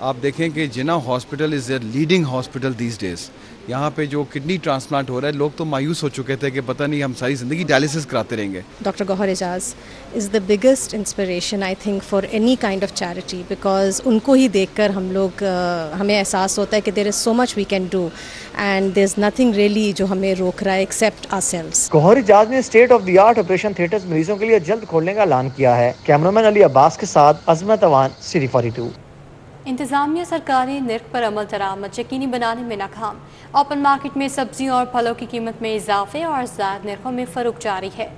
آپ دیکھیں کہ Jinnah hospital is a leading hospital these days. یہاں پہ جو کڈنی ٹرانسپلانٹ ہو رہا ہے لوگ تو مایوس ہو چکے تھے کہ پتہ نہیں ہم ساری زندگی ڈائلسس کراتے رہیں گے. Doctor Gohar Ejaz is the biggest inspiration I think for any kind of charity, because ان کو ہی دیکھ کر ہم لوگ ہمیں احساس ہوتا ہے کہ there is so much we can do and there is nothing really جو ہمیں روک رہا ہے ایکسیپٹ آور سیلوز. گوہر اعجاز نے state of the art operation theatres مریضوں کے لیے جلد کھولنے کا اعلان کیا ہے. کیمرامین علی عباس کے ساتھ عظمت اوان, سٹی 42. انتظامیہ سرکاری نرخ پر عمل درآمد یقینی بنانے میں ناکام. اوپن مارکیٹ میں سبزیوں اور پھلوں کی قیمت میں اضافے اور زائد نرخوں میں فروخت جاری ہے.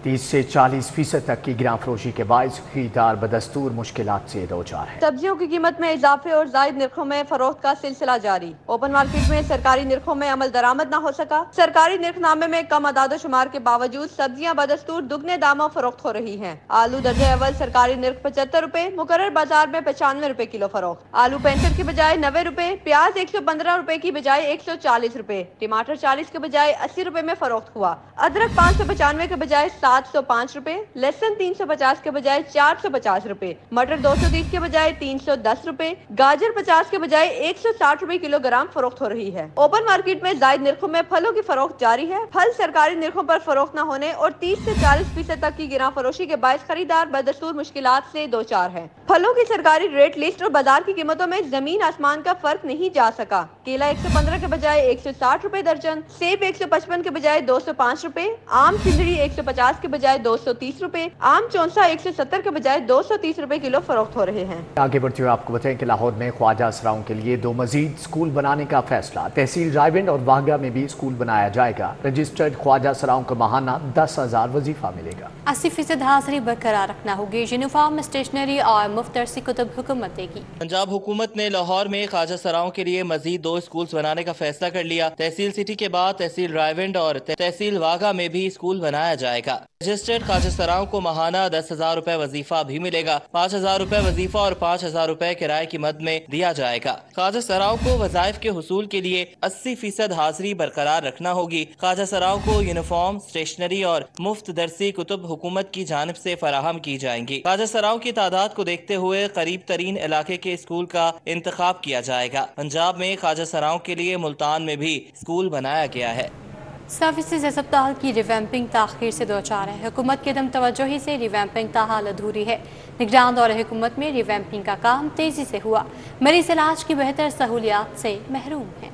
30 سے 40% تک کی گراں فروشی کے باعث خریدار بدستور مشکلات سے دوچار ہے. سبزیوں کی قیمت میں اضافے اور زائد نرخوں میں فروخت کا سلسلہ جاری. اوپن مارکیٹ میں سرکاری نرخوں میں عمل درآمد نہ ہو سکا. سرکاری نرخ نامے میں کم اعداد و شمار کے باوجود سبزیاں بدستور دگنے داموں فروخت ہو رہی ہیں. آلو درجہ اول سرکاری نرخ 75 روپے, مقرر بازار میں 95 روپے کلو فروخت. آلو 65 کی بجائے 90 روپے, پیاز 115 روپے کی بجائے 140 روپے, ٹماٹر 40 کے بجائے 80 روپے میں فروخت ہوا. ادرک 595 کے بجائے 705 روپے, لہسن 350 کے بجائے 450 روپے, مٹر 230 کے بجائے 310 روپے, گاجر 50 کے بجائے 160 روپے کلو گرام فروخت ہو رہی ہے. اوپن مارکیٹ میں زائد نرخوں میں پھلوں کی فروخت جاری ہے. پھل سرکاری نرخوں پر فروخت نہ ہونے اور 30 سے 40% تک کی گراں فروشی کے باعث خریدار بدستور مشکلات سے دوچار ہے. پھلوں کی سرکاری ریٹ لسٹ اور بازار کی قیمتوں میں زمین آسمان کا فرق نہیں جا سکا. کیلا 115 کے بجائے 160 روپے درجن, سیب 155 کے بجائے 205 روپے, آم سندری 150 کے بجائے 230 روپے, آم چونسا 170 کے بجائے 230 روپے کلو فروخت ہو رہے ہیں. آگے بڑھتے ہوئے آپ کو بتائیں کہ لاہور میں خواجہ اسراؤں کے لیے 2 مزید سکول بنانے کا فیصلہ. تحصیل رائیونڈ اور واہگہ میں بھی سکول بنایا جائے گا. رجسٹرڈ خواجہ اسراؤں کو ماہانہ 10,000 وظیفہ ملے گا. 80% حاضری برقرار رکھنا ہوگی. یونیفارم, اسٹیشنری اور مفت درسی کتب حکومت دے گی. پنجاب حکومت نے لاہور میں خواجہ اسراؤں کے لیے مزید 2 سکولز بنانے کا فیصلہ کر لیا. تحصیل سٹی کے بعد تحصیل رائیونڈ اور تحصیل واہگہ میں بھی سکول بنایا جائے گا. رجسٹرڈ خواجہ اسراؤں کو ماہانہ 10,000 روپے وظیفہ بھی ملے گا. 5,000 روپے وظیفہ اور 5,000 روپے کرائے کی مد میں دیا جائے گا. خواجہ اسراؤں کو وظائف کے حصول کے لیے 80% حاضری برقرار رکھنا ہوگی. خواجہ اسراؤں کو یونیفارم, اسٹیشنری اور مفت درسی کتب حکومت کی جانب سے فراہم کی جائیں گی. خواجہ اسراؤں کی تعداد کو دیکھتے ہوئے قریب ترین علاقے کے اسکول کا انتخاب کیا جائے گا. پنجاب میں خواجہ اسراؤں کے لیے ملتان میں بھی اسکول بنایا گیا ہے. سروسز ہسپتال کی ریویمپنگ تاخیر سے دوچار ہے. حکومت کی عدم توجہی سے ریویمپنگ تاحال ادھوری ہے. نگران دور حکومت میں ریویمپنگ کا کام تیزی سے ہوا. مریض علاج کی بہتر سہولیات سے محروم ہیں.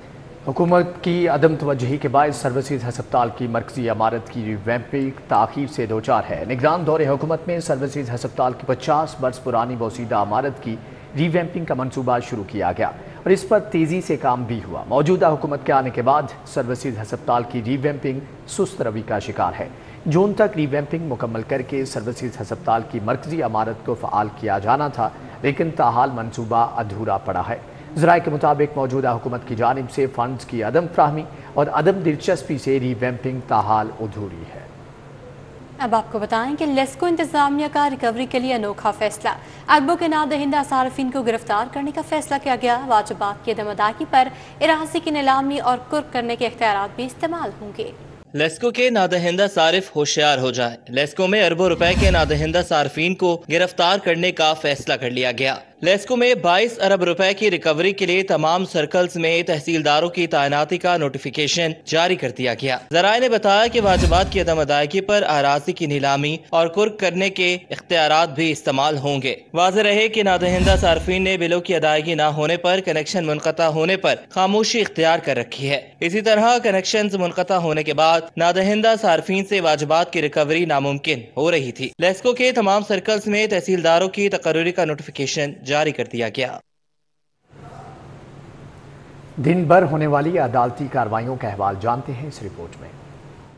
حکومت کی عدم توجہی کے باعث سروسز ہسپتال کی مرکزی عمارت کی ریویمپنگ تاخیر سے دوچار ہے. نگران دور حکومت میں سروسز ہسپتال کی 50 برس پرانی بوسیدہ عمارت کی ریویمپنگ کا منصوبہ شروع کیا گیا اور اس پر تیزی سے کام بھی ہوا. موجودہ حکومت کے آنے کے بعد سروسز ہسپتال کی ریویمپنگ سست روی کا شکار ہے. جون تک ریویمپنگ مکمل کر کے سروسز ہسپتال کی مرکزی عمارت کو فعال کیا جانا تھا, لیکن تاحال منصوبہ ادھورا پڑا ہے. ذرائع کے مطابق موجودہ حکومت کی جانب سے فنڈز کی عدم فراہمی اور عدم دلچسپی سے ریویمپنگ تاحال ادھوری ہے. اب آپ کو بتائیں کہ لیسکو انتظامیہ کا ریکوری کے لیے انوکھا فیصلہ. اربوں کے نادہندہ صارفین کو گرفتار کرنے کا فیصلہ کیا گیا. واجبات کی عدم ادائیگی پر اراضی کی نیلامی اور قرق کرنے کے اختیارات بھی استعمال ہوں گے. لیسکو کے نادہندہ صارف ہوشیار ہو جائیں. لیسکو میں اربوں روپے کے نادہندہ صارفین کو گرفتار کرنے کا فیصلہ کر لیا گیا. لیسکو میں 22 ارب روپے کی ریکوری کے لیے تمام سرکلز میں تحصیلداروں کی تعیناتی کا نوٹیفیکیشن جاری کر دیا گیا. ذرائع نے بتایا کہ واجبات کی عدم ادائیگی پر اراضی کی نیلامی اور قرق کرنے کے اختیارات بھی استعمال ہوں گے. واضح رہے کہ نادہندہ صارفین نے بلوں کی ادائیگی نہ ہونے پر کنیکشن منقطع ہونے پر خاموشی اختیار کر رکھی ہے. اسی طرح کنیکشنز منقطع ہونے کے بعد نادہندہ صارفین سے واجبات کی ریکوری ناممکن ہو رہی تھی. لیسکو کے تمام سرکلز میں تحصیلداروں کی تقرری کا نوٹیفیکیشن جاری کر دیا گیا. دن بھر ہونے والی عدالتی کارروائیوں کا احوال جانتے ہیں اس رپورٹ میں.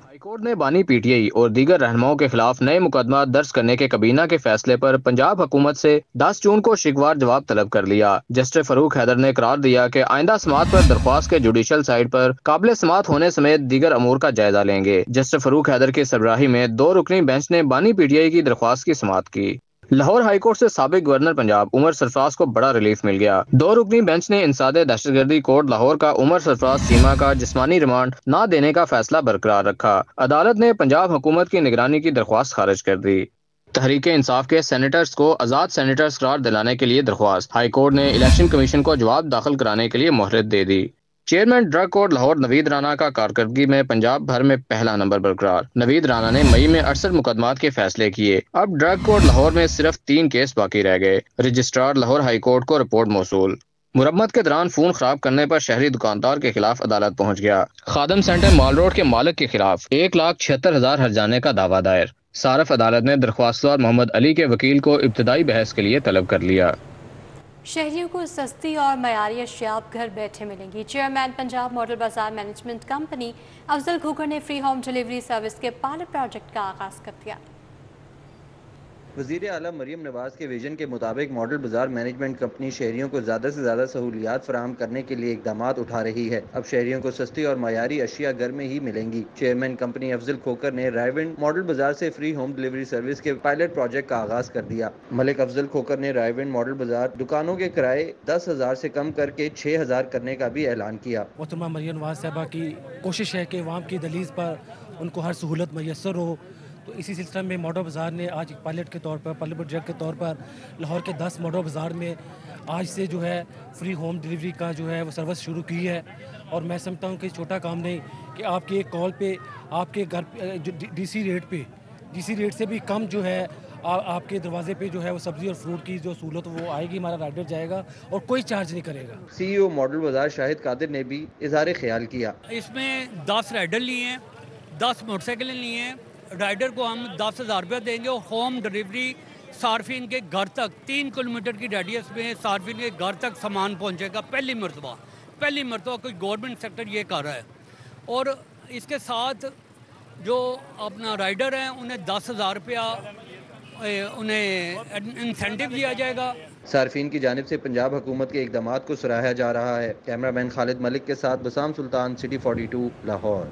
ہائی کورٹ نے بانی پی ٹی آئی اور دیگر رہنماؤں کے خلاف نئے مقدمات درج کرنے کے کابینہ کے فیصلے پر پنجاب حکومت سے 10 جون کو شکوار جواب طلب کر لیا. جسٹس فاروق حیدر نے قرار دیا کہ آئندہ سماعت پر درخواست کے جوڈیشل سائٹ پر قابل سماعت ہونے سمیت دیگر امور کا جائزہ لیں گے. جسٹس فاروق حیدر کی سربراہی میں 2 رکنی بینچ نے بانی پی ٹی آئی کی درخواست کی سماعت کی. لاہور ہائی کورٹ سے سابق گورنر پنجاب عمر سرفراز کو بڑا ریلیف مل گیا. 2 رکنی بینچ نے انسداد دہشت گردی کورٹ لاہور کا عمر سرفراز سیما کا جسمانی ریمانڈ نہ دینے کا فیصلہ برقرار رکھا. عدالت نے پنجاب حکومت کی نگرانی کی درخواست خارج کر دی. تحریک انصاف کے سینیٹرز کو آزاد سینیٹرز قرار دلانے کے لیے درخواست، ہائی کورٹ نے الیکشن کمیشن کو جواب داخل کرانے کے لیے مہلت دے دی۔ چیئرمین ڈرگ کورٹ لاہور نوید رانا کا کارکردگی میں پنجاب بھر میں پہلا نمبر برقرار۔ نوید رانا نے مئی میں 68 مقدمات کے فیصلے کیے۔ اب ڈرگ کورٹ لاہور میں صرف 3 کیس باقی رہ گئے۔ رجسٹرار لاہور ہائی کورٹ کو رپورٹ موصول۔ مرمت کے دوران فون خراب کرنے پر شہری دکاندار کے خلاف عدالت پہنچ گیا۔ خادم سینٹر مال روڈ کے مالک کے خلاف 1,76,000 ہرجانے کا دعویٰ دائر۔ صارف عدالت نے درخواستدار محمد علی کے وکیل کو ابتدائی بحث کے لیے طلب کر لیا۔ شہریوں کو سستی اور معیاری اشیاء گھر بیٹھے ملیں گی۔ چیئرمین پنجاب ماڈل بازار مینجمنٹ کمپنی افضل کھوکھر نے فری ہوم ڈیلیوری سروس کے پائلٹ پروجیکٹ کا آغاز کر دیا۔ وزیر اعلیٰ مریم نواز کے ویژن کے مطابق ماڈل بازار مینجمنٹ کمپنی شہریوں کو زیادہ سے زیادہ سہولیات فراہم کرنے کے لیے اقدامات اٹھا رہی ہے۔ اب شہریوں کو سستی اور معیاری اشیاء گھر میں ہی ملیں گی۔ چیئرمین کمپنی افضل کھوکھر نے رائیونڈ ماڈل بازار سے فری ہوم ڈیلیوری سروس کے پائلٹ پروجیکٹ کا آغاز کر دیا۔ ملک افضل کھوکھر نے رائیونڈ ماڈل بازار دکانوں کے کرائے 10,000 سے کم کر کے 6,000 کرنے کا بھی اعلان کیا۔ محترمہ مریم نواز صاحبہ کی کوشش ہے کہ عوام کی دہلیز پر ان کو ہر سہولت میسر ہو، تو اسی سلسلہ میں ماڈل بازار نے آج ایک پائلٹ کے طور پر پائلٹ پروجیکٹ کے طور پر لاہور کے 10 ماڈل بازار میں آج سے جو ہے فری ہوم ڈیلیوری کا جو ہے وہ سروس شروع کی ہے۔ اور میں سمجھتا ہوں کہ چھوٹا کام نہیں کہ آپ کے ایک کال پہ آپ کے گھر ڈی سی ریٹ سے بھی کم جو ہے آپ کے دروازے پہ جو ہے وہ سبزی اور فروٹ کی جو سہولت وہ آئے گی، ہمارا رائڈر جائے گا اور کوئی چارج نہیں کرے گا۔ سی ای او ماڈل بازار شاہد قادر نے بھی اظہار خیال کیا۔ اس میں 10 رائڈر لیے ہیں، 10 موٹر سائیکلیں لیے ہیں۔ رائڈر کو ہم 10,000 روپیہ دیں گے اور ہوم ڈیلیوری صارفین کے گھر تک 3 کلومیٹر کی ریڈیس میں صارفین کے گھر تک سامان پہنچے گا۔ پہلی مرتبہ کوئی گورنمنٹ سیکٹر یہ کر رہا ہے۔ اور اس کے ساتھ جو اپنا رائڈر ہیں انہیں 10,000 روپیہ انہیں انسینٹیو دیا جائے گا۔ صارفین کی جانب سے پنجاب حکومت کے اقدامات کو سراہا جا رہا ہے۔ کیمرہ مین خالد ملک کے ساتھ بسام سلطان، سٹی 42 لاہور۔